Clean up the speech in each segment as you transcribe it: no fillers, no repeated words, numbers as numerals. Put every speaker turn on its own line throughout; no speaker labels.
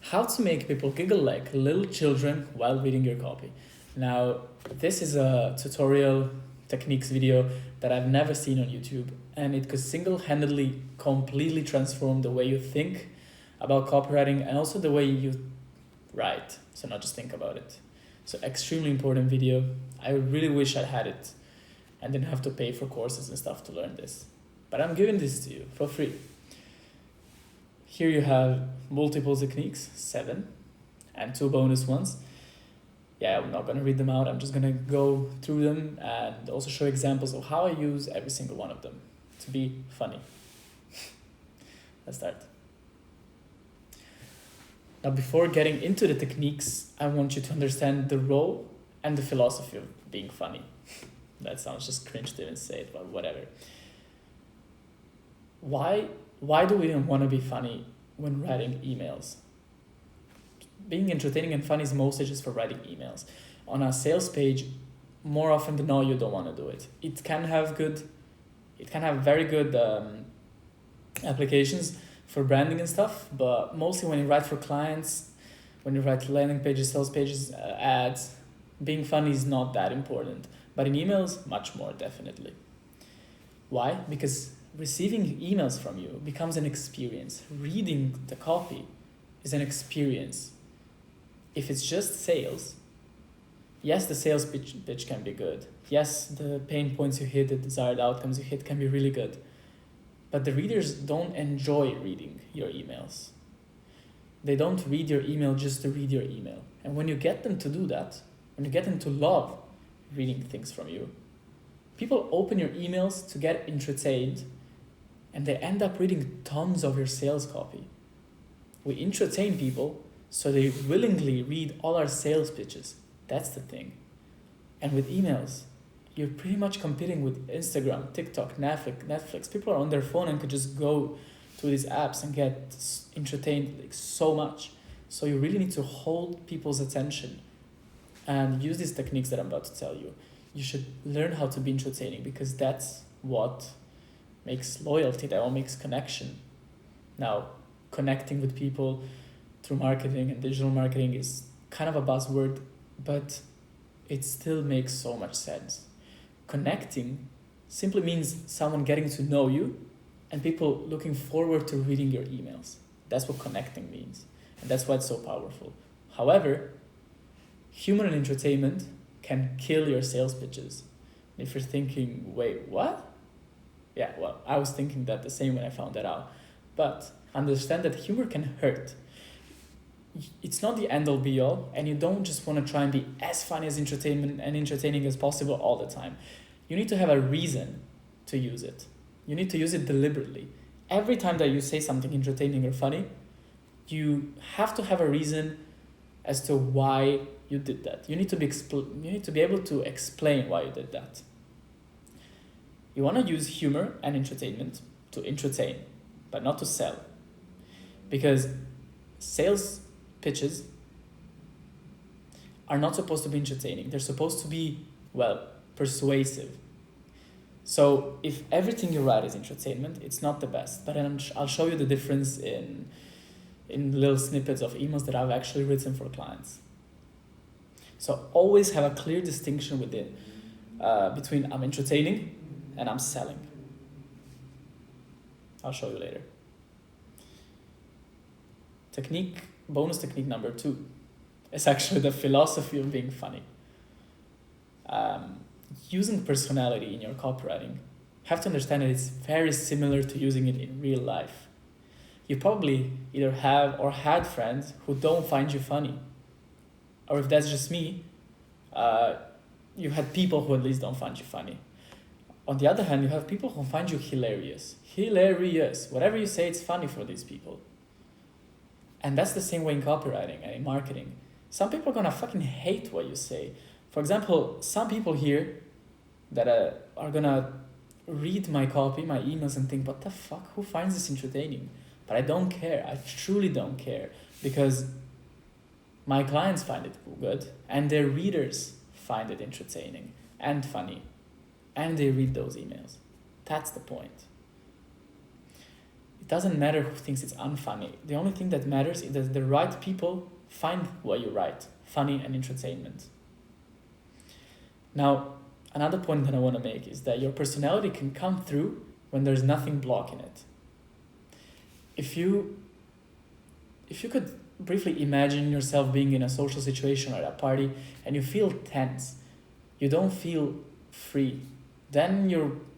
How to make people giggle like little children while reading your copy. Now, this is a tutorial techniques video that I've never seen on YouTube, and it could single-handedly completely transform the way you think about copywriting and also the way you write. So not just think about it. So extremely important video. I really wish I had it and didn't have to pay for courses and stuff to learn this. But I'm giving this to you for free. Here you have multiple techniques, 7, and 2 bonus ones. Yeah, I'm not gonna read them out. I'm just gonna go through them and also show examples of how I use every single one of them to be funny. Let's start. Now, before getting into the techniques, I want you to understand the role and the philosophy of being funny. That sounds just cringe to even say it, but whatever. Why do we even want to be funny when writing emails? Being entertaining and funny is mostly just for writing emails. On a sales page, more often than not, you don't want to do it. It can have very good applications for branding and stuff, but mostly when you write for clients, when you write landing pages, sales pages, ads, being funny is not that important. But in emails, much more, definitely. Why? Because receiving emails from you becomes an experience. Reading the copy is an experience. If it's just sales, yes, the sales pitch can be good. Yes, the pain points you hit, the desired outcomes you hit can be really good. But the readers don't enjoy reading your emails. They don't read your email just to read your email. And when you get them to do that, when you get them to love reading things from you, people open your emails to get entertained, and they end up reading tons of your sales copy. We entertain people so they willingly read all our sales pitches. That's the thing. And with emails, you're pretty much competing with Instagram, TikTok, Netflix. People are on their phone and could just go to these apps and get entertained like so much. So you really need to hold people's attention and use these techniques that I'm about to tell you. You should learn how to be entertaining, because that's what makes loyalty, that what makes connection. Now, connecting with people through marketing and digital marketing is kind of a buzzword, but it still makes so much sense. Connecting simply means someone getting to know you and people looking forward to reading your emails. That's what connecting means, and that's why it's so powerful. However, humor and entertainment can kill your sales pitches. If you're thinking, wait, what? Yeah, well, I was thinking that the same when I found that out. But understand that humor can hurt. It's not the end-all be-all, and you don't just want to try and be as funny as entertaining as possible all the time. You need to have a reason to use it. You need to use it deliberately. Every time that you say something entertaining or funny, you have to have a reason as to why you did that. You need to be able to explain why you did that. You want to use humor and entertainment to entertain, but not to sell. Because sales pitches are not supposed to be entertaining. They're supposed to be, persuasive. So if everything you write is entertainment, it's not the best. But I'll show you the difference in little snippets of emails that I've actually written for clients. So always have a clear distinction between I'm entertaining and I'm selling. I'll show you later. Bonus technique number 2 is actually the philosophy of being funny. Using personality in your copywriting, you have to understand that it's very similar to using it in real life. You probably either have or had friends who don't find you funny. Or if that's just me, you had people who at least don't find you funny. On the other hand, you have people who find you hilarious. Hilarious. Whatever you say, it's funny for these people. And that's the same way in copywriting and in marketing. Some people are gonna fucking hate what you say. For example, some people here that are gonna read my copy, my emails, and think, what the fuck, who finds this entertaining? But I don't care. I truly don't care, because my clients find it good and their readers find it entertaining and funny, and they read those emails. That's the point. doesn't matter who thinks it's unfunny. The only thing that matters is that the right people find what you write funny and entertainment. Now, another point that I want to make is that your personality can come through when there's nothing blocking it. If you could briefly imagine yourself being in a social situation or at a party and you feel tense, you don't feel free, then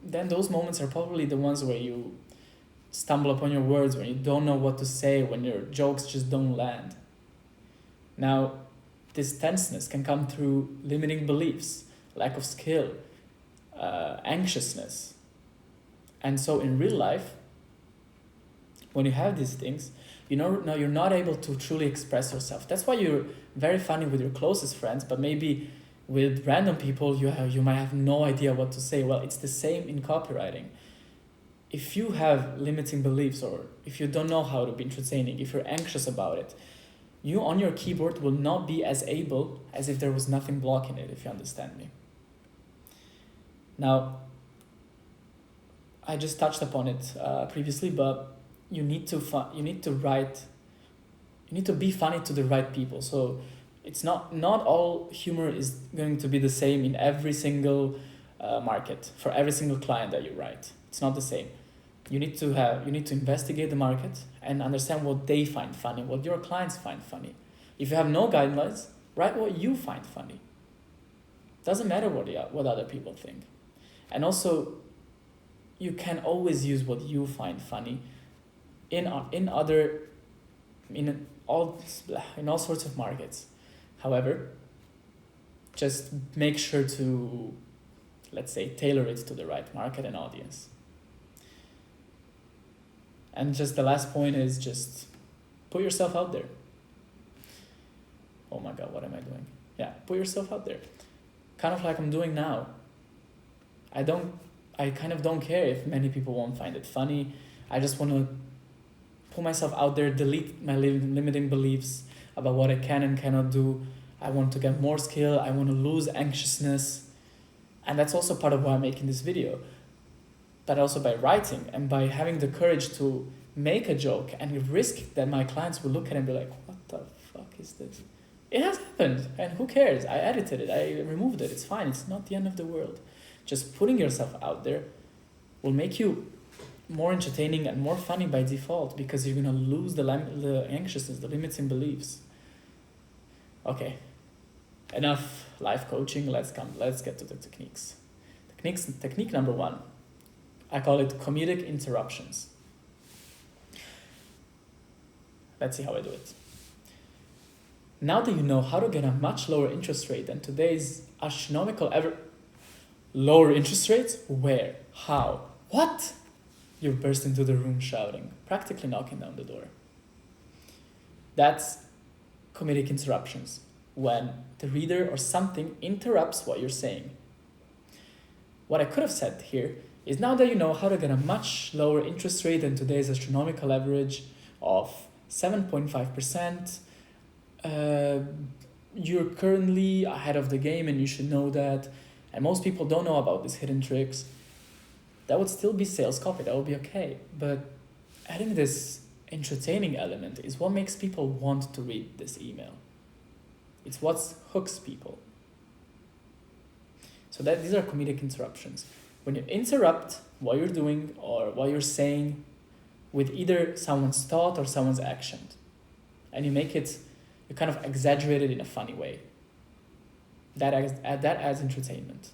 those moments are probably the ones where you stumble upon your words, when you don't know what to say, when your jokes just don't land. Now, this tenseness can come through limiting beliefs, lack of skill, anxiousness. And so in real life, when you have these things, now you're not able to truly express yourself. That's why you're very funny with your closest friends, but maybe with random people you might have no idea what to say. Well, it's the same in copywriting. If you have limiting beliefs, or if you don't know how to be entertaining, if you're anxious about it, you on your keyboard will not be as able as if there was nothing blocking it, if you understand me. Now, I just touched upon it previously, but you need to be funny to the right people. So it's not all humor is going to be the same in every single market, for every single client that you write. It's not the same. You need to investigate the market and understand what they find funny, what your clients find funny. If you have no guidelines, write what you find funny. Doesn't matter what other people think. And also, you can always use what you find funny in all sorts of markets. However, just make sure to, let's say, tailor it to the right market and audience. And just the last point is just put yourself out there. Oh my God, what am I doing? Yeah, put yourself out there. Kind of like I'm doing now. I kind of don't care if many people won't find it funny. I just want to put myself out there, delete my limiting beliefs about what I can and cannot do. I want to get more skill. I want to lose anxiousness. And that's also part of why I'm making this video. But also by writing and by having the courage to make a joke and risk that my clients will look at it and be like, what the fuck is this? It has happened, and who cares? I edited it, I removed it, it's fine, it's not the end of the world. Just putting yourself out there will make you more entertaining and more funny by default, because you're gonna lose the anxiousness, the limiting beliefs. Okay, enough life coaching, let's get to the techniques. Technique number 1, I call it comedic interruptions. Let's see how I do it. Now that you know how to get a much lower interest rate than today's astronomical lower interest rates, where, how, what? You burst into the room shouting, practically knocking down the door. That's comedic interruptions, when the reader or something interrupts what you're saying. What I could have said here is, now that you know how to get a much lower interest rate than today's astronomical average of 7.5%, you're currently ahead of the game and you should know that, and most people don't know about these hidden tricks. That would still be sales copy, that would be okay. But adding this entertaining element is what makes people want to read this email. It's what hooks people. So these are comedic interruptions. When you interrupt what you're doing or what you're saying with either someone's thought or someone's action, and you kind of exaggerate it in a funny way. That adds entertainment.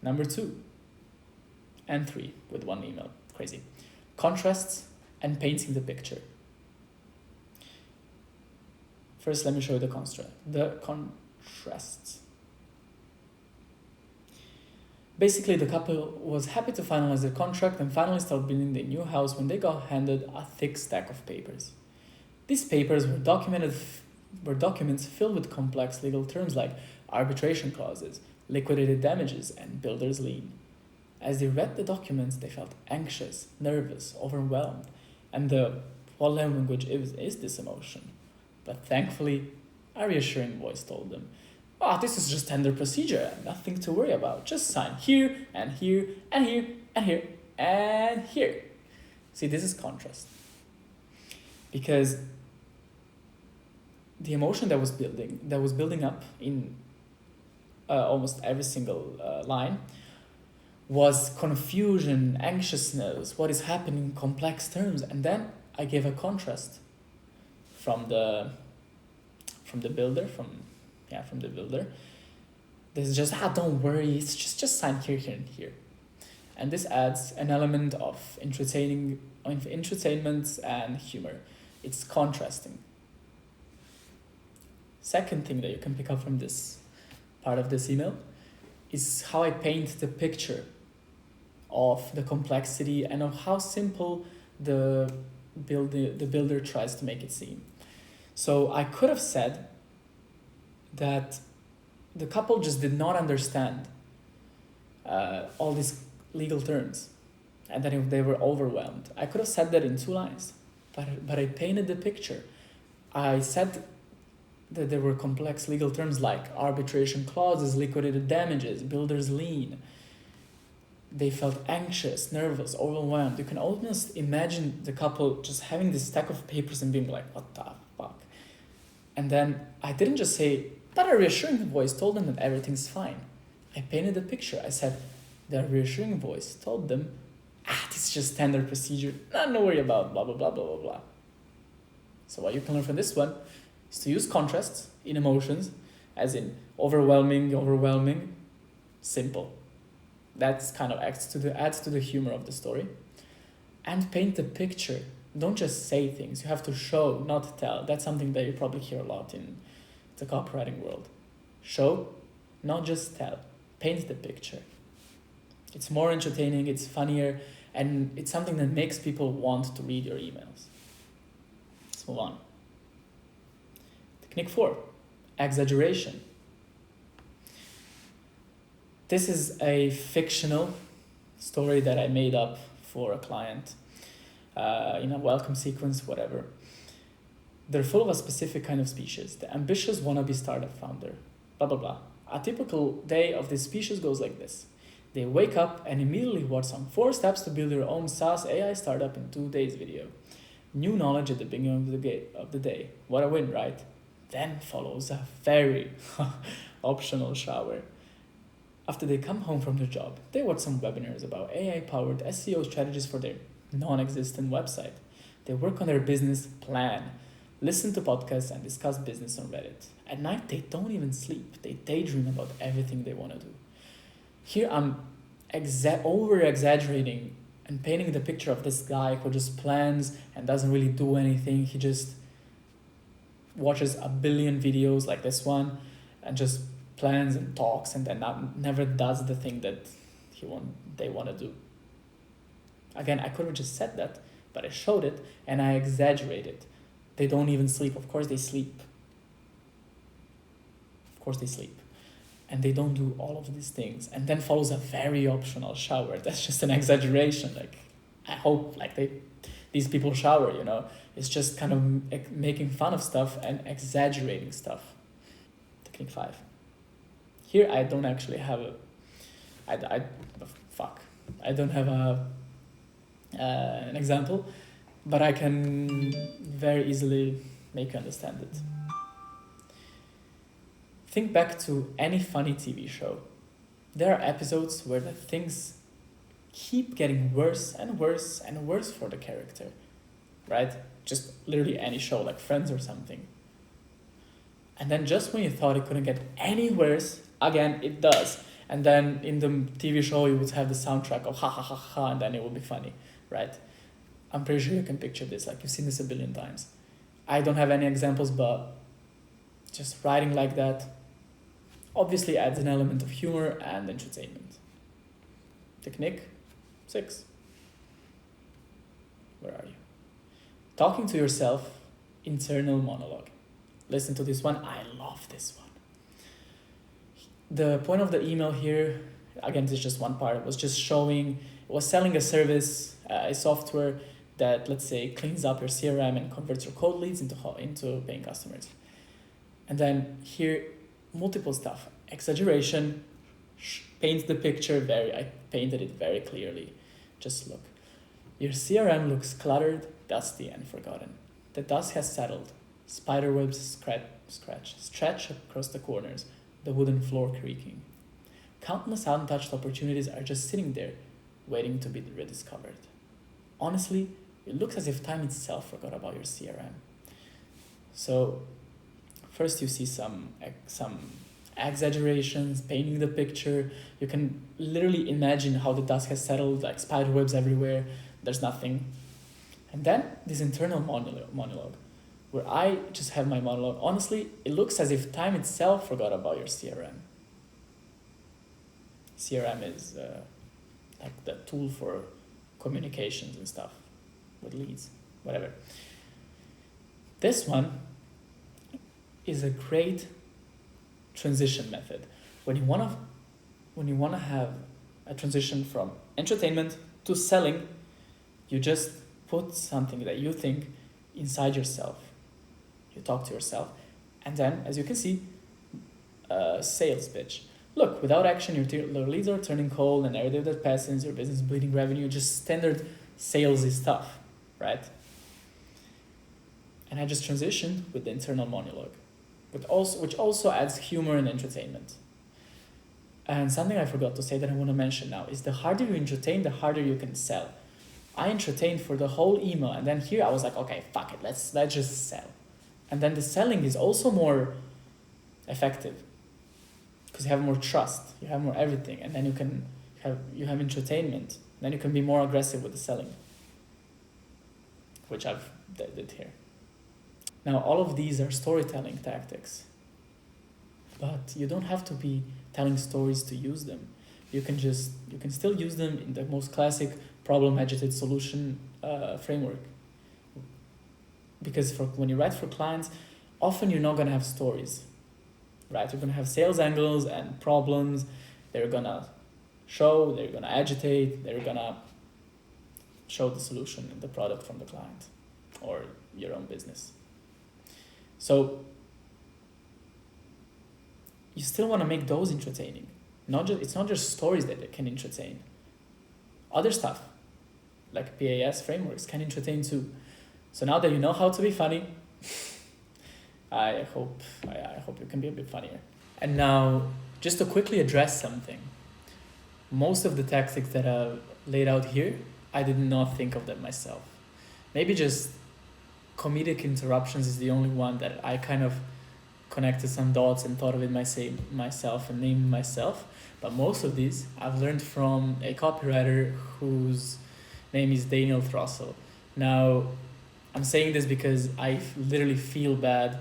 Number 2 and 3 with one email. Crazy. Contrasts and painting the picture. First, let me show you the contrasts. Basically, the couple was happy to finalize their contract and finally start building their new house when they got handed a thick stack of papers. These papers were documents filled with complex legal terms like arbitration clauses, liquidated damages, and builder's lien. As they read the documents, they felt anxious, nervous, overwhelmed, and what language is this emotion? But thankfully, a reassuring voice told them, this is just standard procedure, nothing to worry about. Just sign here, and here, and here, and here, and here. See, this is contrast. Because the emotion that was building up in almost every single line was confusion, anxiousness, what is happening in complex terms, and then I gave a contrast from the builder. This is just don't worry, it's just sign here and here, and this adds an element of entertainment and humor. It's contrasting. Second thing that you can pick up from this part of this email is how I paint the picture of the complexity and of how simple the builder tries to make it seem. So I could have said that the couple just did not understand all these legal terms, and then they were overwhelmed. I could have said that in 2 lines, but I painted the picture. I said that there were complex legal terms like arbitration clauses, liquidated damages, builder's lien. They felt anxious, nervous, overwhelmed. You can almost imagine the couple just having this stack of papers and being like, what the fuck? And then I didn't just say, but a reassuring voice told them that everything's fine. I painted the picture. I said, the reassuring voice told them, this is just standard procedure, not to worry about, blah, blah, blah, blah, blah, blah. So what you can learn from this one is to use contrasts in emotions, as in overwhelming, simple. That's kind of adds to the humor of the story. And paint the picture. Don't just say things. You have to show, not tell. That's something that you probably hear a lot in the copywriting world. Show, not just tell. Paint the picture. It's more entertaining, it's funnier, and it's something that makes people want to read your emails. Let's move on. Technique 4, exaggeration. This is a fictional story that I made up for a client in a welcome sequence, whatever. They're full of a specific kind of species, the ambitious wannabe startup founder, blah, blah, blah. A typical day of this species goes like this. They wake up and immediately watch some 4 steps to build their own SaaS AI startup in 2 days video. New knowledge at the beginning of the day. What a win, right? Then follows a very optional shower. After they come home from their job, they watch some webinars about AI-powered SEO strategies for their non-existent website. They work on their business plan, listen to podcasts, and discuss business on Reddit. At night, they don't even sleep. They daydream about everything they want to do. Here I'm over-exaggerating and painting the picture of this guy who just plans and doesn't really do anything. He just watches a billion videos like this one and just plans and talks and then never does the thing that they want to do. Again, I could have just said that, but I showed it and I exaggerated. They don't even sleep. Of course they sleep. And they don't do all of these things. And then follows a very optional shower. That's just an exaggeration. Like, I hope these people shower, you know. It's just kind of making fun of stuff and exaggerating stuff. Technique 5. Here I don't actually have I don't have an example, but I can very easily make you understand it. Think back to any funny TV show. There are episodes where the things keep getting worse and worse and worse for the character, right? Just literally any show, like Friends or something. And then just when you thought it couldn't get any worse, again, it does. And then in the TV show, you would have the soundtrack of ha ha ha ha, and then it would be funny, right? I'm pretty sure you can picture this, like you've seen this a billion times. I don't have any examples, but just writing like that obviously adds an element of humor and entertainment. Technique 6. Where are you? Talking to yourself, internal monologue. Listen to this one. I love this one. The point of the email here, again, this is just one part, was just showing, was selling a service, a software that, let's say, cleans up your CRM and converts your cold leads into paying customers. And then here, multiple stuff. Exaggeration, paint the picture I painted it very clearly. Just look. Your CRM looks cluttered, dusty, and forgotten. The dust has settled. Spiderwebs stretch across the corners, the wooden floor creaking. Countless untouched opportunities are just sitting there, waiting to be rediscovered. Honestly, it looks as if time itself forgot about your CRM. So, first you see some exaggerations, painting the picture. You can literally imagine how the dust has settled, like spiderwebs everywhere. There's nothing. And then this internal monologue, where I just have my monologue. Honestly, it looks as if time itself forgot about your CRM. CRM is like the tool for communications and stuff, with leads, whatever. This one is a great transition method. When you wanna have a transition from entertainment to selling, you just put something that you think inside yourself. You talk to yourself, and then, as you can see, a sales pitch. Look, without action, your leads are turning cold, and narrative that passes, your business bleeding revenue, just standard salesy stuff, right? And I just transitioned with the internal monologue, which also adds humor and entertainment. And something I forgot to say that I want to mention now is the harder you entertain, the harder you can sell. I entertained for the whole email, and then here I was like, okay, fuck it, let's just sell. And then the selling is also more effective because you have more trust, you have more everything, and then you have entertainment. Then you can be more aggressive with the selling, which I've did here. Now, all of these are storytelling tactics, but you don't have to be telling stories to use them. You can still use them in the most classic problem-agitated solution framework. Because when you write for clients, often you're not gonna have stories, right? You're gonna have sales angles and problems. They're gonna agitate, they're gonna show the solution and the product from the client or your own business. So you still want to make those entertaining. It's not just stories that can entertain. Other stuff, like PAS frameworks, can entertain too. So now that you know how to be funny, I hope you can be a bit funnier. And now, just to quickly address something, most of the tactics that I've laid out here, I did not think of them myself. Maybe just comedic interruptions is the only one that I kind of connected some dots and thought of it myself and named myself. But most of these I've learned from a copywriter whose name is Daniel Throssell. Now, I'm saying this because I literally feel bad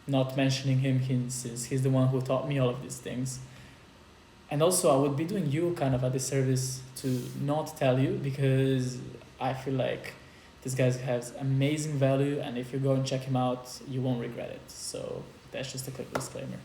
not mentioning him since he's the one who taught me all of these things. And also, I would be doing you kind of a disservice to not tell you, because I feel like this guy has amazing value, and if you go and check him out, you won't regret it. So that's just a quick disclaimer.